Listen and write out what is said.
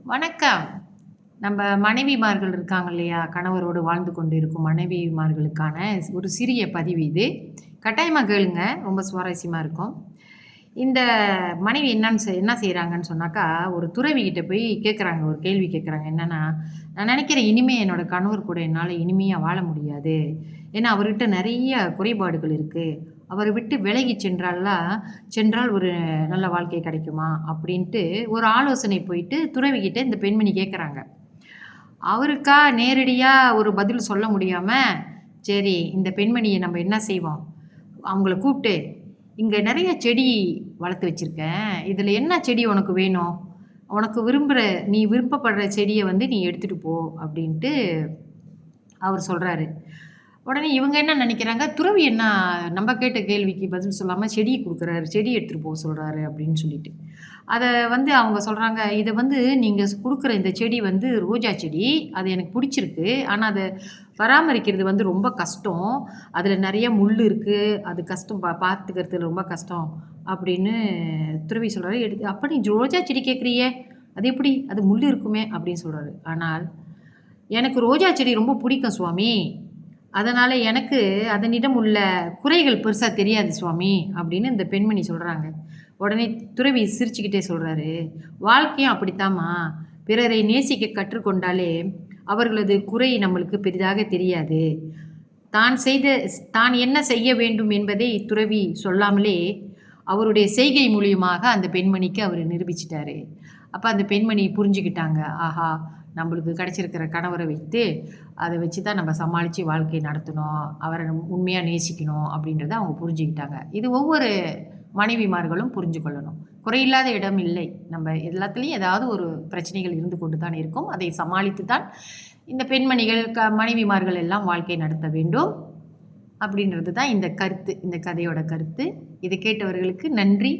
வணக்கம். நம்ம மனைவிமார்கள் இருக்காங்க இல்லையா? கணவரோடு வாழ்ந்து கொண்டு இருக்கும் மனைவிமார்களுக்கான ஒரு சிறிய பதிவு இது. கட்டாயமா கேளுங்க. ரொம்ப சுவாரஸ்யமா இருக்கும். இந்த மனைவி என்ன செய்றாங்கன்னு சொன்னாக்கா, ஒரு துறவிகிட்ட போய் கேட்குறாங்க. ஒரு கேள்வி கேட்குறாங்க. என்னன்னா, "நான் நினைக்கிறேன் இனிமே என்னோட கணவர் கூட என்னால இனிமையா வாழ முடியாது. ஏன்னா அவர்கிட்ட நெறைய குறைபாடுகள் இருக்கு. அவர விட்டு விலகி சென்றால் ஒரு நல்ல வாழ்க்கை கிடைக்குமா?" அப்படின்ட்டு ஒரு ஆலோசனை போயிட்டு துறவிகிட்ட இந்த பெண்மணி கேட்குறாங்க. அவருக்கா நேரடியா ஒரு பதில் சொல்ல முடியாம, சரி இந்த பெண்மணிய நம்ம என்ன செய்வோம், அவங்கள கூப்ட்டு, "இங்க நெறைய செடி வளர்த்து வச்சிருக்கேன். இதுல என்ன செடி உனக்கு வேணும்? உனக்கு நீ விருப்பப்படுற செடிய வந்து நீ எடுத்துட்டு போ" அப்படின்ட்டு அவரு சொல்றாரு. உடனே இவங்க என்ன நெனைக்கிறாங்க, துறவி என்ன நம்ம கேட்ட கேள்விக்கு பதில் சொல்லாம செடிய குடுக்குறாரு, செடி எடுத்துட்டு போ சொல்றாரு அப்படின்னு சொல்லிட்டு. அத வந்து அவங்க சொல்றாங்க, "இத வந்து நீங்க குடுக்குற இந்த செடி வந்து ரோஜா செடி. அது எனக்கு புடிச்சிருக்கு. ஆனா அத பராமரிக்கிறது வந்து ரொம்ப கஷ்டம். அதுல நெறைய முள்ளு இருக்கு. அது கஷ்டம் பார்த்துக்கிறது ரொம்ப கஷ்டம்." அப்படின்னு துறவி சொல்றாரு. "அப்ப நீ ரோஜா செடி கேட்குறியே, அது எப்படி? அது முள்ளு இருக்குமே." அப்படின்னு சொல்றாரு. ஆனால், "எனக்கு ரோஜா செடி ரொம்ப புடிக்கும் சுவாமி. அதனால எனக்கு அதனிடம் உள்ள குறைகள் பெருசா தெரியாது சுவாமி" அப்படின்னு இந்த பெண்மணி சொல்றாங்க. உடனே துறவி சிரிச்சுக்கிட்டே சொல்றாரு, "வாழ்க்கையும் அப்படித்தாம்மா. பிறரை நேசிக்க கற்றுக்கொண்டாலே, அவர்களது குறை நம்மளுக்கு பெரிதாக தெரியாது. தான் செய்த தான் என்ன செய்ய வேண்டும் என்பதை இத்துறவி சொல்லாமலே, அவருடைய செய்கை மூலியமாக அந்த பெண்மணிக்கு அவரு நிரூபிச்சுட்டாரு." அப்ப அந்த பெண்மணி புரிஞ்சுக்கிட்டாங்க. ஆஹா! நம்மளுக்கு கிடைச்சிருக்கிற கணவர வைத்து, அத வச்சு தான் நம்ம சமாளிச்சு வாழ்க்கை நடத்தணும். அவர உண்மையா நேசிக்கணும் அப்படின்றத அவங்க புரிஞ்சுக்கிட்டாங்க. இது ஒவ்வொரு மனைவிமார்களும் புரிஞ்சு கொள்ளணும். குறையில்லாத இடம் இல்லை. நம்ம எல்லாத்துலயும் ஏதாவது ஒரு பிரச்சனைகள் இருந்து கொண்டு தான் இருக்கும். அதை சமாளித்து தான் இந்த பெண்மணிகள், மனைவிமார்கள் எல்லாம் வாழ்க்கை நடத்த வேண்டும். அப்படின்றது தான் இந்த கருத்து. இந்த கதையோட கருத்து. இத கேட்டவர்களுக்கு நன்றி.